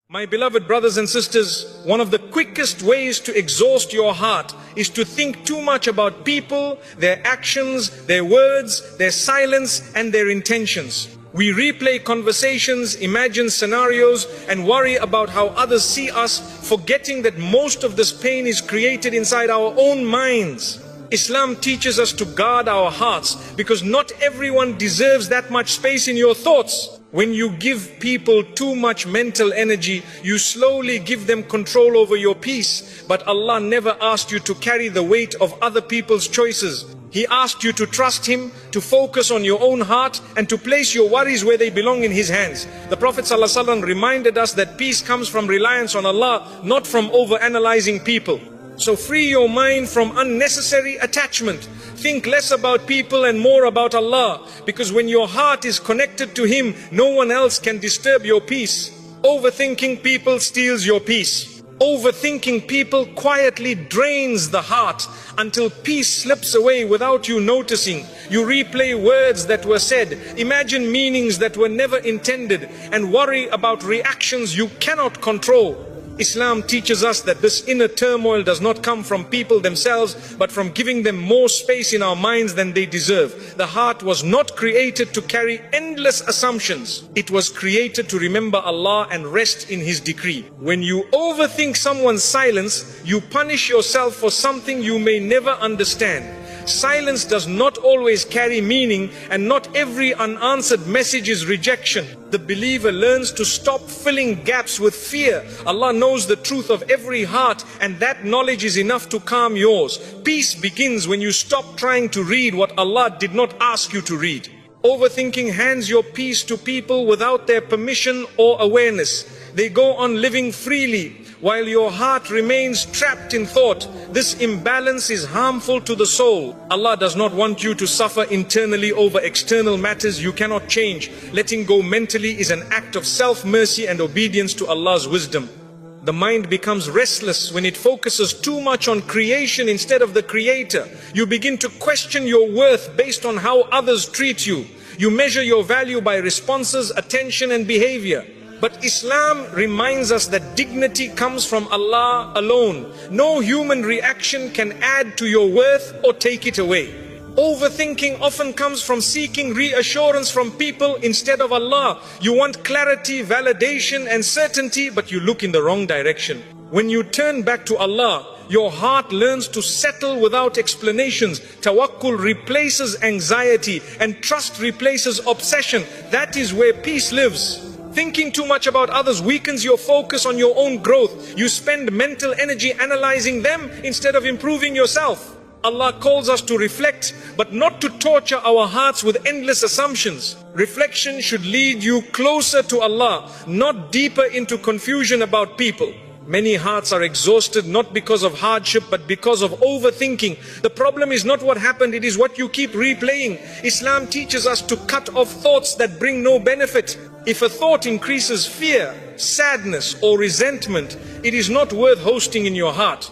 My beloved brothers and sisters, one of the quickest ways to exhaust your heart is to think too much about people, their actions, their words, their silence, and their intentions. We replay conversations, imagine scenarios, and worry about how others see us, forgetting that most of this pain is created inside our own minds. Islam teaches us to guard our hearts because not everyone deserves that much space in your thoughts. When you give people too much mental energy, you slowly give them control over your peace. But Allah never asked you to carry the weight of other people's choices. He asked you to trust Him, to focus on your own heart, and to place your worries where they belong in His hands. The Prophet ﷺ reminded us that peace comes from reliance on Allah, not from overanalyzing people. So free your mind from unnecessary attachment. Think less about people and more about Allah. Because when your heart is connected to Him, no one else can disturb your peace. Overthinking people steals your peace. Overthinking people quietly drains the heart until peace slips away without you noticing. You replay words that were said, imagine meanings that were never intended, and worry about reactions you cannot control. Islam teaches us that this inner turmoil does not come from people themselves, but from giving them more space in our minds than they deserve. The heart was not created to carry endless assumptions. It was created to remember Allah and rest in His decree. When you overthink someone's silence, you punish yourself for something you may never understand. Silence does not always carry meaning, and not every unanswered message is rejection. The believer learns to stop filling gaps with fear. Allah knows the truth of every heart, and that knowledge is enough to calm yours. Peace begins when you stop trying to read what Allah did not ask you to read. Overthinking hands your peace to people without their permission or awareness. They go on living freely while your heart remains trapped in thought. This imbalance is harmful to the soul. Allah does not want you to suffer internally over external matters you cannot change. Letting go mentally is an act of self-mercy and obedience to Allah's wisdom. The mind becomes restless when it focuses too much on creation instead of the Creator. You begin to question your worth based on how others treat you. You measure your value by responses, attention, and behavior. But Islam reminds us that dignity comes from Allah alone. No human reaction can add to your worth or take it away. Overthinking often comes from seeking reassurance from people instead of Allah. You want clarity, validation, and certainty, but you look in the wrong direction. When you turn back to Allah, your heart learns to settle without explanations. Tawakkul replaces anxiety, and trust replaces obsession. That is where peace lives. Thinking too much about others weakens your focus on your own growth. You spend mental energy analyzing them instead of improving yourself. Allah calls us to reflect, but not to torture our hearts with endless assumptions. Reflection should lead you closer to Allah, not deeper into confusion about people. Many hearts are exhausted not because of hardship, but because of overthinking. The problem is not what happened, it is what you keep replaying. Islam teaches us to cut off thoughts that bring no benefit. If a thought increases fear, sadness, or resentment, it is not worth hosting in your heart.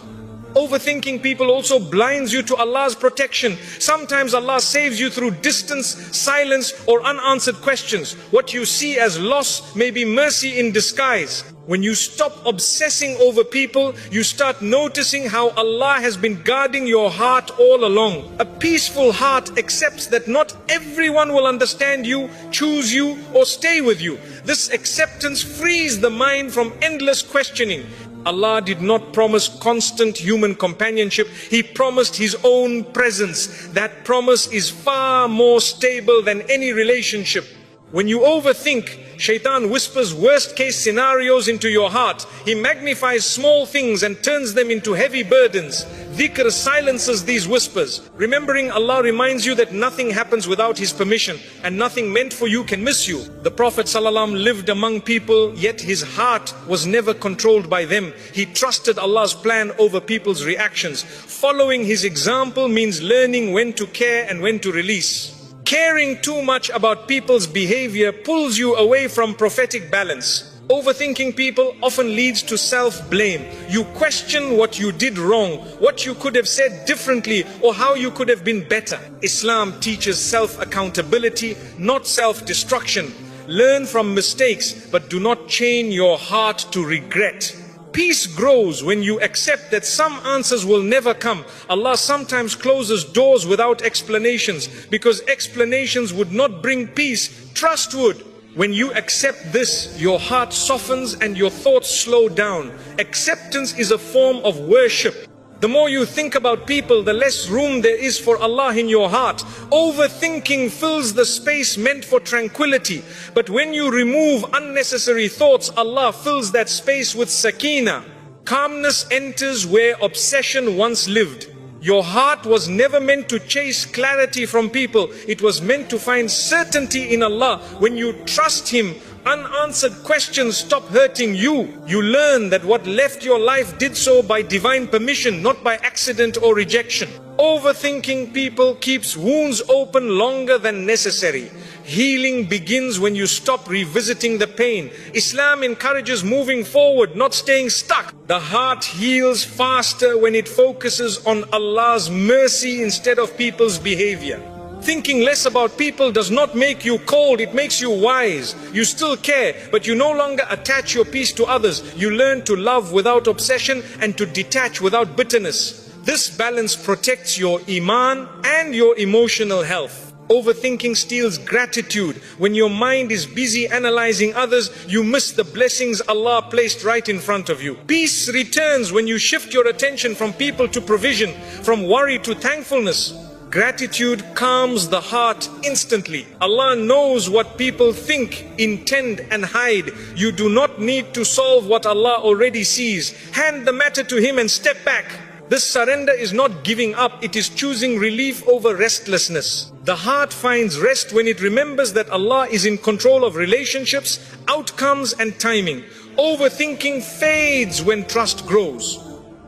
Overthinking people also blinds you to Allah's protection. Sometimes Allah saves you through distance, silence, or unanswered questions. What you see as loss may be mercy in disguise. When you stop obsessing over people, you start noticing how Allah has been guarding your heart all along. A peaceful heart accepts that not everyone will understand you, choose you, or stay with you. This acceptance frees the mind from endless questioning. Allah did not promise constant human companionship. He promised His own presence. That promise is far more stable than any relationship. When you overthink, Shaitan whispers worst case scenarios into your heart. He magnifies small things and turns them into heavy burdens. Dhikr silences these whispers. Remembering Allah reminds you that nothing happens without His permission, and nothing meant for you can miss you. The Prophet ﷺ lived among people, yet his heart was never controlled by them. He trusted Allah's plan over people's reactions. Following his example means learning when to care and when to release. Caring too much about people's behavior pulls you away from prophetic balance. Overthinking people often leads to self-blame. You question what you did wrong, what you could have said differently, or how you could have been better. Islam teaches self-accountability, not self-destruction. Learn from mistakes, but do not chain your heart to regret. Peace grows when you accept that some answers will never come. Allah sometimes closes doors without explanations, because explanations would not bring peace. Trust would. When you accept this, your heart softens and your thoughts slow down. Acceptance is a form of worship. The more you think about people, the less room there is for Allah in your heart. Overthinking fills the space meant for tranquility. But when you remove unnecessary thoughts, Allah fills that space with sakina. Calmness enters where obsession once lived. Your heart was never meant to chase clarity from people. It was meant to find certainty in Allah. When you trust Him, unanswered questions stop hurting you. You learn that what left your life did so by divine permission, not by accident or rejection. Overthinking people keeps wounds open longer than necessary. Healing begins when you stop revisiting the pain. Islam encourages moving forward, not staying stuck. The heart heals faster when it focuses on Allah's mercy instead of people's behavior. Thinking less about people does not make you cold, it makes you wise. You still care, but you no longer attach your peace to others. You learn to love without obsession and to detach without bitterness. This balance protects your iman and your emotional health. Overthinking steals gratitude. When your mind is busy analyzing others, you miss the blessings Allah placed right in front of you. Peace returns when you shift your attention from people to provision, from worry to thankfulness. Gratitude calms the heart instantly. Allah knows what people think, intend and hide. You do not need to solve what Allah already sees. Hand the matter to Him and step back. This surrender is not giving up, it is choosing relief over restlessness. The heart finds rest when it remembers that Allah is in control of relationships, outcomes and timing. Overthinking fades when trust grows.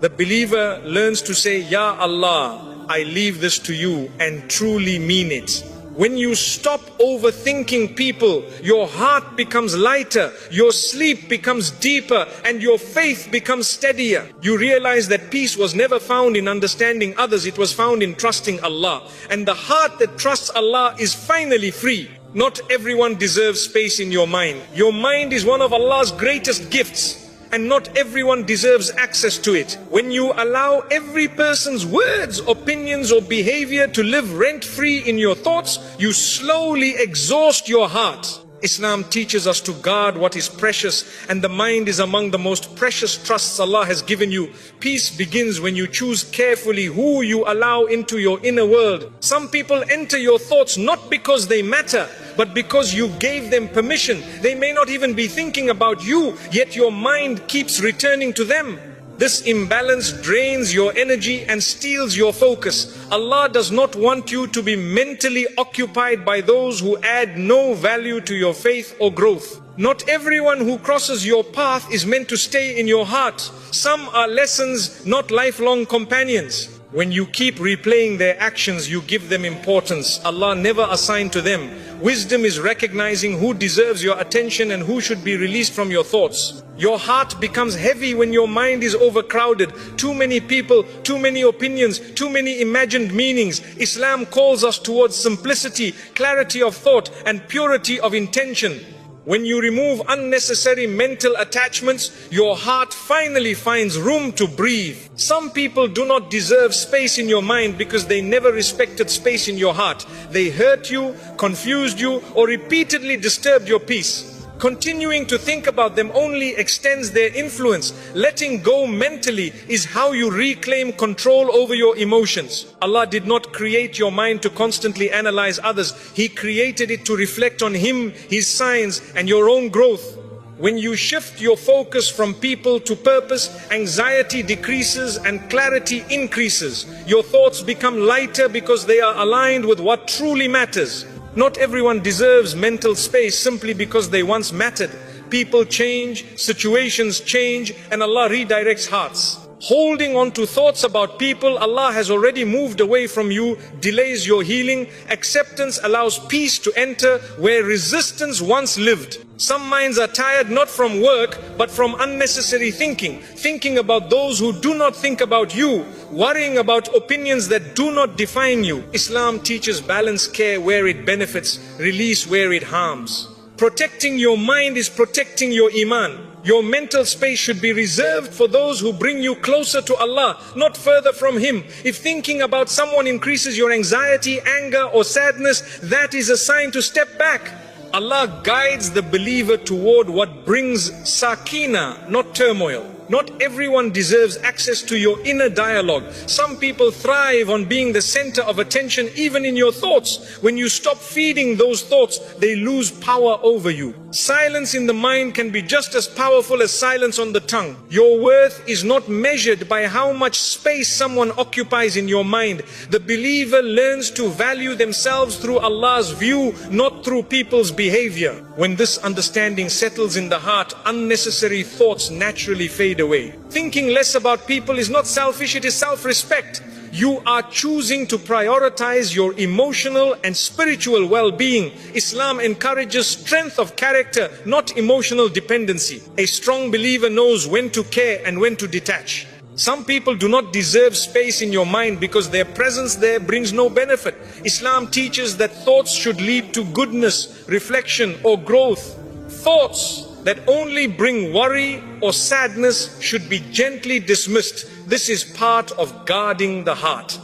The believer learns to say, Ya Allah, I leave this to you, and truly mean it. When you stop overthinking people, your heart becomes lighter, your sleep becomes deeper, and your faith becomes steadier. You realize that peace was never found in understanding others, it was found in trusting Allah. And the heart that trusts Allah is finally free. Not everyone deserves space in your mind. Your mind is one of Allah's greatest gifts, and not everyone deserves access to it. When you allow every person's words, opinions or behavior to live rent-free in your thoughts, you slowly exhaust your heart. Islam teaches us to guard what is precious, and the mind is among the most precious trusts Allah has given you. Peace begins when you choose carefully who you allow into your inner world. Some people enter your thoughts not because they matter, but because you gave them permission. They may not even be thinking about you, yet your mind keeps returning to them. This imbalance drains your energy and steals your focus. Allah does not want you to be mentally occupied by those who add no value to your faith or growth. Not everyone who crosses your path is meant to stay in your heart. Some are lessons, not lifelong companions. When you keep replaying their actions, you give them importance Allah never assigned to them. Wisdom is recognizing who deserves your attention and who should be released from your thoughts. Your heart becomes heavy when your mind is overcrowded. Too many people, too many opinions, too many imagined meanings. Islam calls us towards simplicity, clarity of thought and purity of intention. When you remove unnecessary mental attachments, your heart finally finds room to breathe. Some people do not deserve space in your mind because they never respected space in your heart. They hurt you, confused you, or repeatedly disturbed your peace. Continuing to think about them only extends their influence. Letting go mentally is how you reclaim control over your emotions. Allah did not create your mind to constantly analyze others. He created it to reflect on Him, His signs, and your own growth. When you shift your focus from people to purpose, anxiety decreases and clarity increases. Your thoughts become lighter because they are aligned with what truly matters. Not everyone deserves mental space simply because they once mattered. People change, situations change, and Allah redirects hearts. Holding on to thoughts about people Allah has already moved away from you delays your healing. Acceptance allows peace to enter where resistance once lived. Some minds are tired not from work but from unnecessary thinking. Thinking about those who do not think about you. Worrying about opinions that do not define you. Islam teaches balance care where it benefits, release where it harms. Protecting your mind is protecting your iman. Your mental space should be reserved for those who bring you closer to Allah, not further from Him. If thinking about someone increases your anxiety, anger or sadness, that is a sign to step back. Allah guides the believer toward what brings sakina, not turmoil. Not everyone deserves access to your inner dialogue. Some people thrive on being the center of attention even in your thoughts. When you stop feeding those thoughts, they lose power over you. Silence in the mind can be just as powerful as silence on the tongue. Your worth is not measured by how much space someone occupies in your mind. The believer learns to value themselves through Allah's view, not through people's behavior. When this understanding settles in the heart, unnecessary thoughts naturally fade away. Thinking less about people is not selfish, it is self-respect. You are choosing to prioritize your emotional and spiritual well-being. Islam encourages strength of character, not emotional dependency. A strong believer knows when to care and when to detach. Some people do not deserve space in your mind because their presence there brings no benefit. Islam teaches that thoughts should lead to goodness, reflection or growth. Thoughts that only bring worry or sadness should be gently dismissed. This is part of guarding the heart.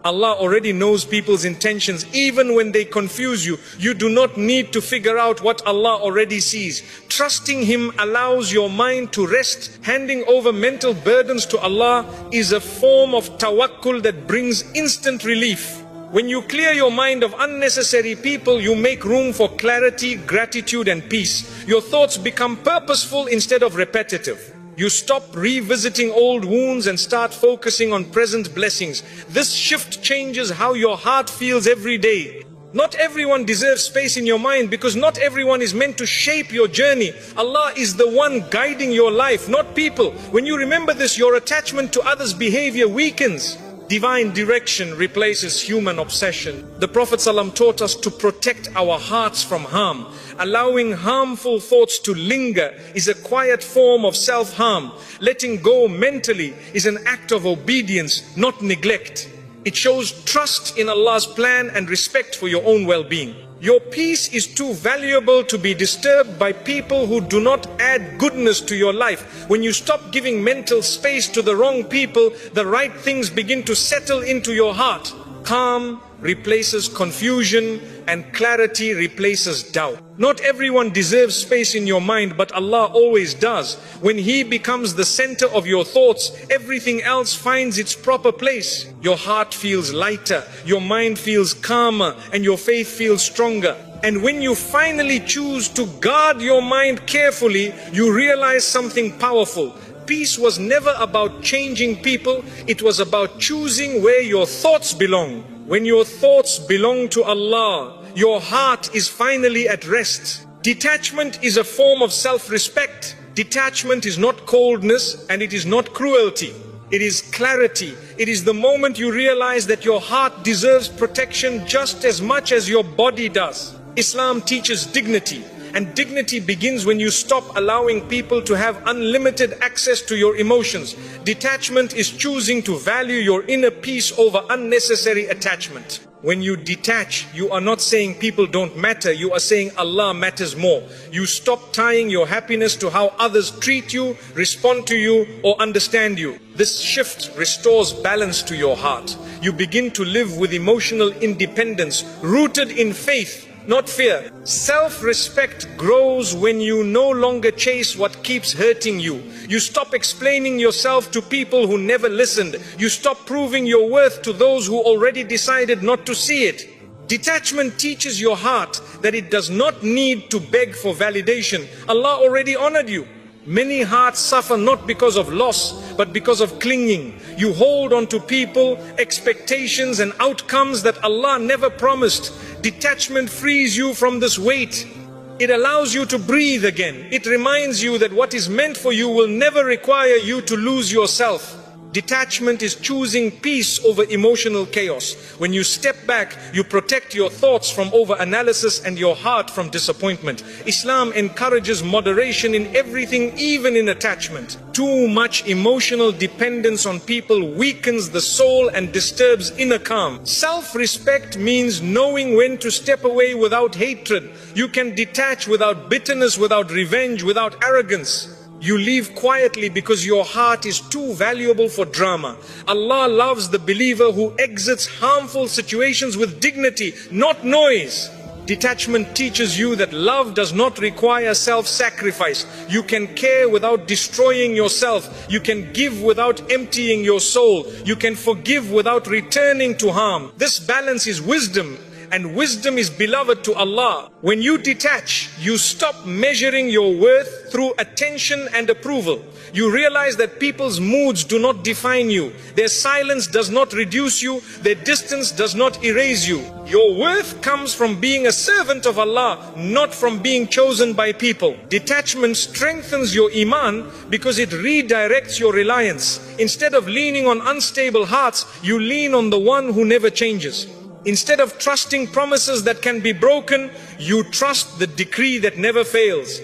Allah already knows people's intentions even when they confuse you. You do not need to figure out what Allah already sees. Trusting Him allows your mind to rest. Handing over mental burdens to Allah is a form of tawakkul that brings instant relief. When you clear your mind of unnecessary people, you make room for clarity, gratitude and peace. Your thoughts become purposeful instead of repetitive. You stop revisiting old wounds and start focusing on present blessings. This shift changes how your heart feels every day. Not everyone deserves space in your mind because not everyone is meant to shape your journey. Allah is the one guiding your life, not people. When you remember this, your attachment to others' behavior weakens. Divine direction replaces human obsession. The Prophet ﷺ taught us to protect our hearts from harm. Allowing harmful thoughts to linger is a quiet form of self-harm. Letting go mentally is an act of obedience, not neglect. It shows trust in Allah's plan and respect for your own well-being. Your peace is too valuable to be disturbed by people who do not add goodness to your life. When you stop giving mental space to the wrong people, the right things begin to settle into your heart. Calm replaces confusion and clarity replaces doubt. Not everyone deserves space in your mind, but Allah always does. When He becomes the center of your thoughts, everything else finds its proper place. Your heart feels lighter, your mind feels calmer, and your faith feels stronger. And when you finally choose to guard your mind carefully, you realize something powerful. Peace was never about changing people, it was about choosing where your thoughts belong. When your thoughts belong to Allah, your heart is finally at rest. Detachment is a form of self-respect. Detachment is not coldness and it is not cruelty. It is clarity. It is the moment you realize that your heart deserves protection just as much as your body does. Islam teaches dignity. And dignity begins when you stop allowing people to have unlimited access to your emotions. Detachment is choosing to value your inner peace over unnecessary attachment. When you detach, you are not saying people don't matter, you are saying Allah matters more. You stop tying your happiness to how others treat you, respond to you, or understand you. This shift restores balance to your heart. You begin to live with emotional independence, rooted in faith, not fear. Self-respect grows when you no longer chase what keeps hurting you. You stop explaining yourself to people who never listened. You stop proving your worth to those who already decided not to see it. Detachment teaches your heart that it does not need to beg for validation. Allah already honored you. Many hearts suffer not because of loss, but because of clinging. You hold on to people, expectations and outcomes that Allah never promised. Detachment frees you from this weight. It allows you to breathe again. It reminds you that what is meant for you will never require you to lose yourself. Detachment is choosing peace over emotional chaos. When you step back, you protect your thoughts from over-analysis and your heart from disappointment. Islam encourages moderation in everything, even in attachment. Too much emotional dependence on people weakens the soul and disturbs inner calm. Self-respect means knowing when to step away without hatred. You can detach without bitterness, without revenge, without arrogance. You leave quietly because your heart is too valuable for drama. Allah loves the believer who exits harmful situations with dignity, not noise. Detachment teaches you that love does not require self-sacrifice. You can care without destroying yourself. You can give without emptying your soul. You can forgive without returning to harm. This balance is wisdom, and wisdom is beloved to Allah. When you detach, you stop measuring your worth through attention and approval. You realize that people's moods do not define you. Their silence does not reduce you. Their distance does not erase you. Your worth comes from being a servant of Allah, not from being chosen by people. Detachment strengthens your iman because it redirects your reliance. Instead of leaning on unstable hearts, you lean on the one who never changes. Instead of trusting promises that can be broken, you trust the decree that never fails.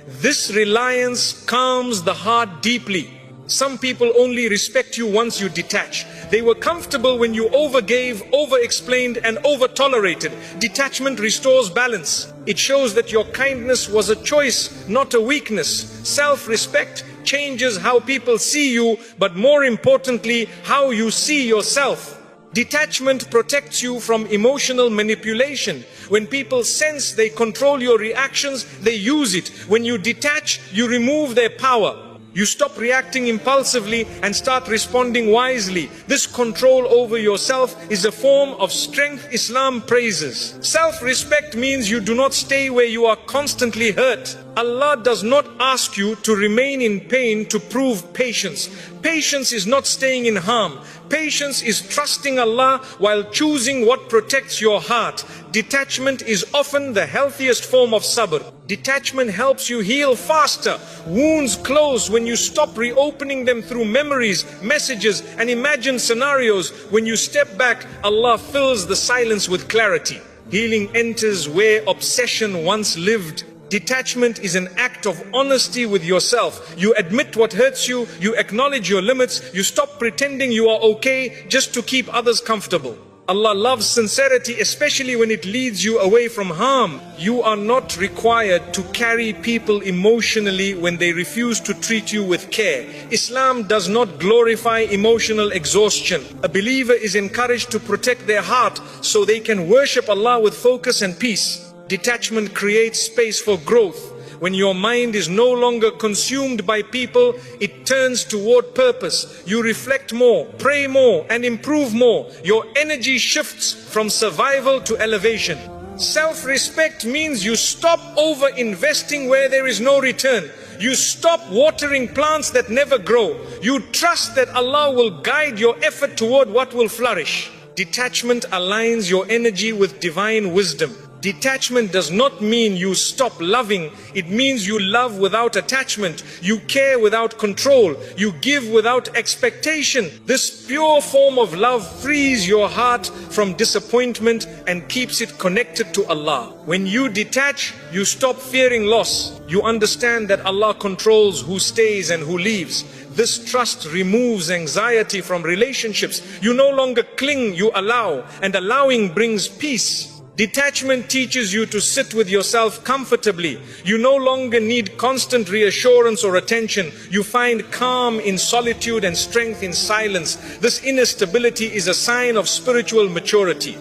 This reliance calms the heart deeply. Some people only respect you once you detach. They were comfortable when you overgave, over-explained, and over-tolerated. Detachment restores balance. It shows that your kindness was a choice, not a weakness. Self-respect changes how people see you, but more importantly, how you see yourself. Detachment protects you from emotional manipulation. When people sense they control your reactions, they use it. When you detach, you remove their power. You stop reacting impulsively and start responding wisely. This control over yourself is a form of strength Islam praises. Self-respect means you do not stay where you are constantly hurt. Allah does not ask you to remain in pain to prove patience. Patience is not staying in harm. Patience is trusting Allah while choosing what protects your heart. Detachment is often the healthiest form of sabr. Detachment helps you heal faster. Wounds close when you stop reopening them through memories, messages, and imagined scenarios. When you step back, Allah fills the silence with clarity. Healing enters where obsession once lived. Detachment is an act of honesty with yourself. You admit what hurts you, you acknowledge your limits, you stop pretending you are okay just to keep others comfortable. Allah loves sincerity, especially when it leads you away from harm. You are not required to carry people emotionally when they refuse to treat you with care. Islam does not glorify emotional exhaustion. A believer is encouraged to protect their heart so they can worship Allah with focus and peace. Detachment creates space for growth. When your mind is no longer consumed by people, it turns toward purpose. You reflect more, pray more, and improve more. Your energy shifts from survival to elevation. Self-respect means you stop over-investing where there is no return. You stop watering plants that never grow. You trust that Allah will guide your effort toward what will flourish. Detachment aligns your energy with divine wisdom. Detachment does not mean you stop loving. It means you love without attachment. You care without control. You give without expectation. This pure form of love frees your heart from disappointment and keeps it connected to Allah. When you detach, you stop fearing loss. You understand that Allah controls who stays and who leaves. This trust removes anxiety from relationships. You no longer cling, you allow, and allowing brings peace. Detachment teaches you to sit with yourself comfortably. You no longer need constant reassurance or attention. You find calm in solitude and strength in silence. This inner stability is a sign of spiritual maturity.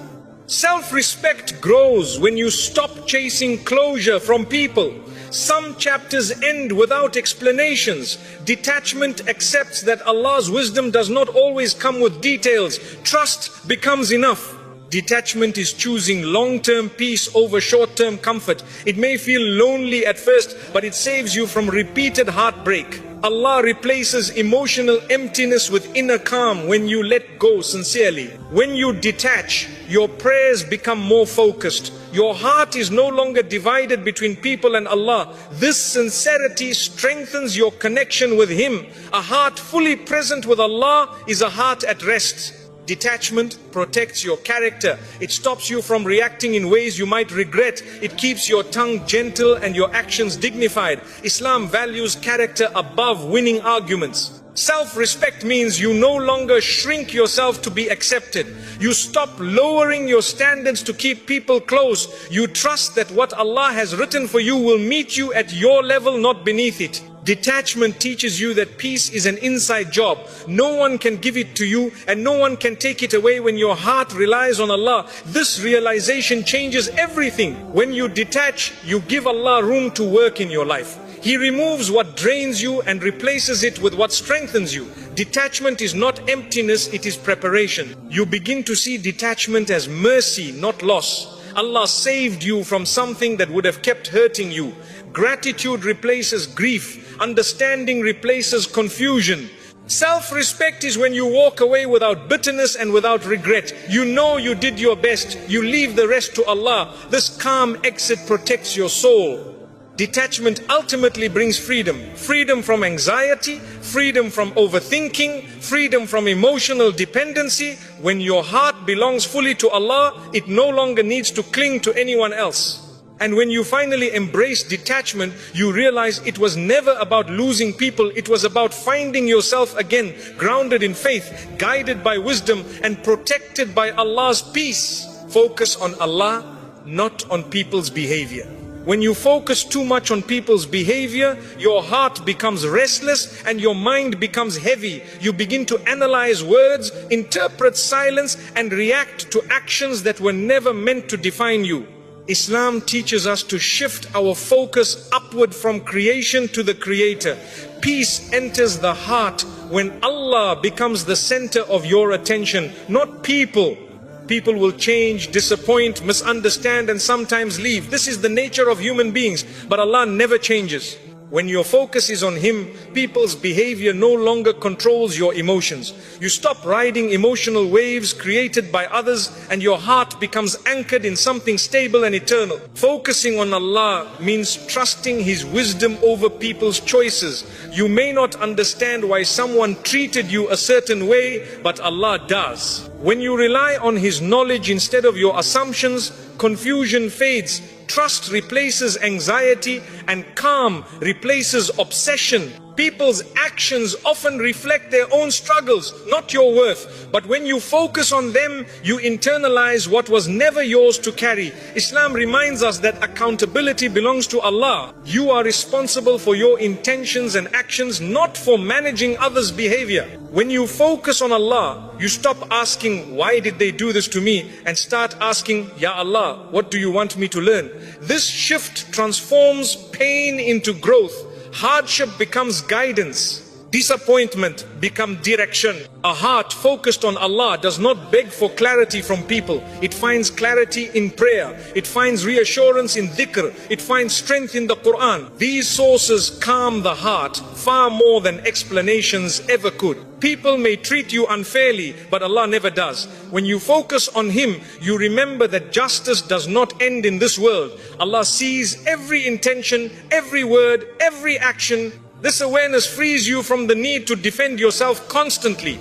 Self-respect grows when you stop chasing closure from people. Some chapters end without explanations. Detachment accepts that Allah's wisdom does not always come with details. Trust becomes enough. Detachment is choosing long-term peace over short-term comfort. It may feel lonely at first, but it saves you from repeated heartbreak. Allah replaces emotional emptiness with inner calm when you let go sincerely. When you detach, your prayers become more focused. Your heart is no longer divided between people and Allah. This sincerity strengthens your connection with Him. A heart fully present with Allah is a heart at rest. Detachment protects your character. It stops you from reacting in ways you might regret. It keeps your tongue gentle and your actions dignified. Islam values character above winning arguments. Self-respect means you no longer shrink yourself to be accepted. You stop lowering your standards to keep people close. You trust that what Allah has written for you will meet you at your level, not beneath it. Detachment teaches you that peace is an inside job. No one can give it to you and no one can take it away when your heart relies on Allah. This realization changes everything. When you detach, you give Allah room to work in your life. He removes what drains you and replaces it with what strengthens you. Detachment is not emptiness, it is preparation. You begin to see detachment as mercy, not loss. Allah saved you from something that would have kept hurting you. Gratitude replaces grief. Understanding replaces confusion. Self-respect is when you walk away without bitterness and without regret. You know you did your best. You leave the rest to Allah. This calm exit protects your soul. Detachment ultimately brings freedom. Freedom from anxiety, freedom from overthinking, freedom from emotional dependency. When your heart belongs fully to Allah, it no longer needs to cling to anyone else. And when you finally embrace detachment, you realize it was never about losing people. It was about finding yourself again, grounded in faith, guided by wisdom, and protected by Allah's peace. Focus on Allah, not on people's behavior. When you focus too much on people's behavior, your heart becomes restless and your mind becomes heavy. You begin to analyze words, interpret silence, and react to actions that were never meant to define you. Islam teaches us to shift our focus upward from creation to the Creator. Peace enters the heart when Allah becomes the center of your attention, not people. People will change, disappoint, misunderstand, and sometimes leave. This is the nature of human beings, but Allah never changes. When your focus is on Him, people's behavior no longer controls your emotions. You stop riding emotional waves created by others and your heart becomes anchored in something stable and eternal. Focusing on Allah means trusting His wisdom over people's choices. You may not understand why someone treated you a certain way, but Allah does. When you rely on His knowledge instead of your assumptions, confusion fades. Trust replaces anxiety and calm replaces obsession. People's actions often reflect their own struggles, not your worth. But when you focus on them, you internalize what was never yours to carry. Islam reminds us that accountability belongs to Allah. You are responsible for your intentions and actions, not for managing others' behavior. When you focus on Allah, you stop asking, why did they do this to me? And start asking, Ya Allah, what do you want me to learn? This shift transforms pain into growth. Hardship becomes guidance. Disappointment becomes direction. A heart focused on Allah does not beg for clarity from people. It finds clarity in prayer. It finds reassurance in dhikr. It finds strength in the Quran. These sources calm the heart far more than explanations ever could. People may treat you unfairly, but Allah never does. When you focus on Him, you remember that justice does not end in this world. Allah sees every intention, every word, every action. This awareness frees you from the need to defend yourself constantly.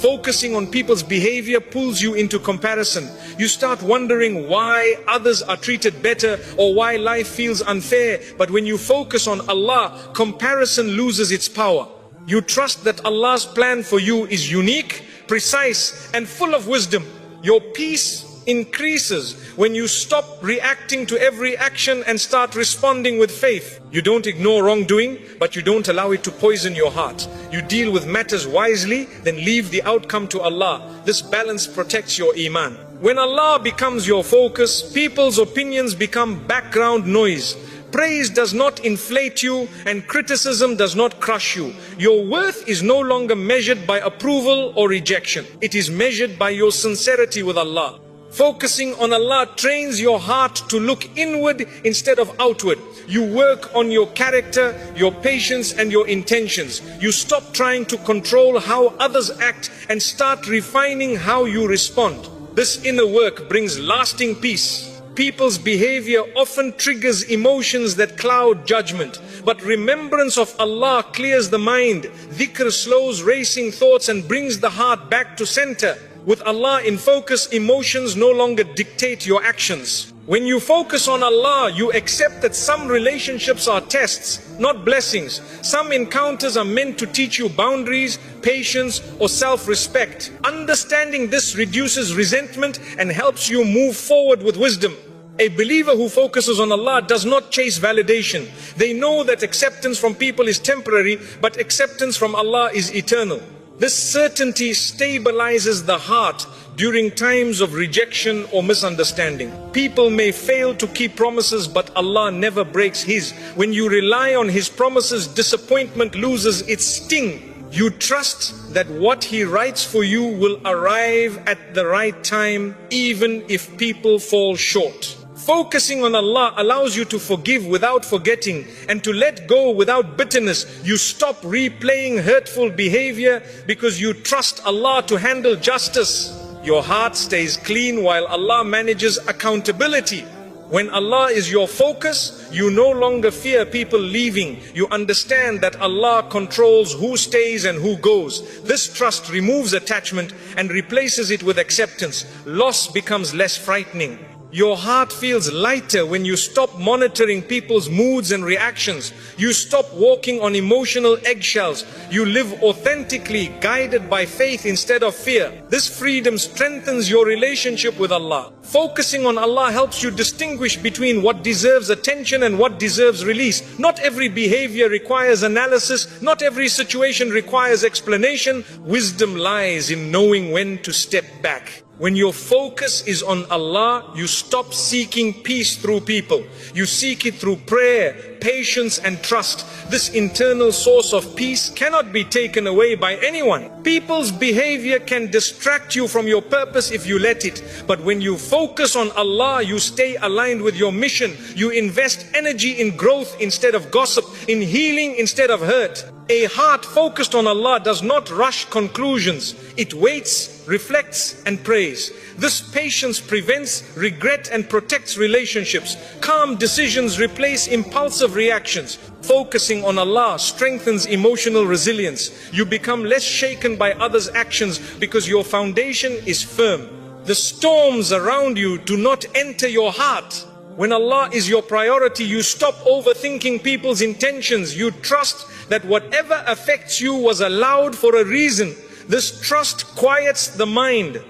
Focusing on people's behavior pulls you into comparison. You start wondering why others are treated better or why life feels unfair. But when you focus on Allah, comparison loses its power. You trust that Allah's plan for you is unique, precise, and full of wisdom. Your peace increases when you stop reacting to every action and start responding with faith. You don't ignore wrongdoing, but you don't allow it to poison your heart. You deal with matters wisely, then leave the outcome to Allah. This balance protects your iman. When Allah becomes your focus, people's opinions become background noise. Praise does not inflate you and criticism does not crush you. Your worth is no longer measured by approval or rejection. It is measured by your sincerity with Allah. Focusing on Allah trains your heart to look inward instead of outward. You work on your character, your patience and your intentions. You stop trying to control how others act and start refining how you respond. This inner work brings lasting peace. People's behavior often triggers emotions that cloud judgment, but remembrance of Allah clears the mind. Dhikr slows racing thoughts and brings the heart back to center. With Allah in focus, emotions no longer dictate your actions. When you focus on Allah, you accept that some relationships are tests, not blessings. Some encounters are meant to teach you boundaries, patience, or self-respect. Understanding this reduces resentment and helps you move forward with wisdom. A believer who focuses on Allah does not chase validation. They know that acceptance from people is temporary, but acceptance from Allah is eternal. This certainty stabilizes the heart during times of rejection or misunderstanding. People may fail to keep promises, but Allah never breaks His. When you rely on His promises, disappointment loses its sting. You trust that what He writes for you will arrive at the right time, even if people fall short. Focusing on Allah allows you to forgive without forgetting and to let go without bitterness. You stop replaying hurtful behavior because you trust Allah to handle justice. Your heart stays clean while Allah manages accountability. When Allah is your focus, you no longer fear people leaving. You understand that Allah controls who stays and who goes. This trust removes attachment and replaces it with acceptance. Loss becomes less frightening. Your heart feels lighter when you stop monitoring people's moods and reactions. You stop walking on emotional eggshells. You live authentically, guided by faith instead of fear. This freedom strengthens your relationship with Allah. Focusing on Allah helps you distinguish between what deserves attention and what deserves release. Not every behavior requires analysis. Not every situation requires explanation. Wisdom lies in knowing when to step back. When your focus is on Allah, you stop seeking peace through people. You seek it through prayer, patience and trust. This internal source of peace cannot be taken away by anyone. People's behavior can distract you from your purpose if you let it. But when you focus on Allah, you stay aligned with your mission. You invest energy in growth instead of gossip, in healing instead of hurt. A heart focused on Allah does not rush conclusions. It waits, reflects and prays. This patience prevents regret and protects relationships. Calm decisions replace impulsive reactions. Focusing on Allah strengthens emotional resilience. You become less shaken by others' actions because your foundation is firm. The storms around you do not enter your heart. When Allah is your priority, you stop overthinking people's intentions. You trust that whatever affects you was allowed for a reason. This trust quiets the mind.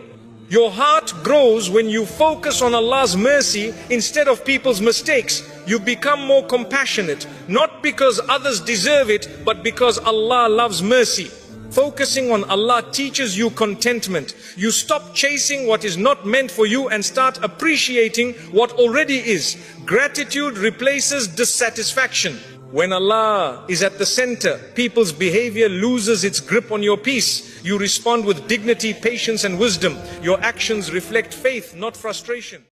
Your heart grows when you focus on Allah's mercy instead of people's mistakes. You become more compassionate, not because others deserve it, but because Allah loves mercy. Focusing on Allah teaches you contentment. You stop chasing what is not meant for you and start appreciating what already is. Gratitude replaces dissatisfaction. When Allah is at the center, people's behavior loses its grip on your peace. You respond with dignity, patience and wisdom. Your actions reflect faith, not frustration.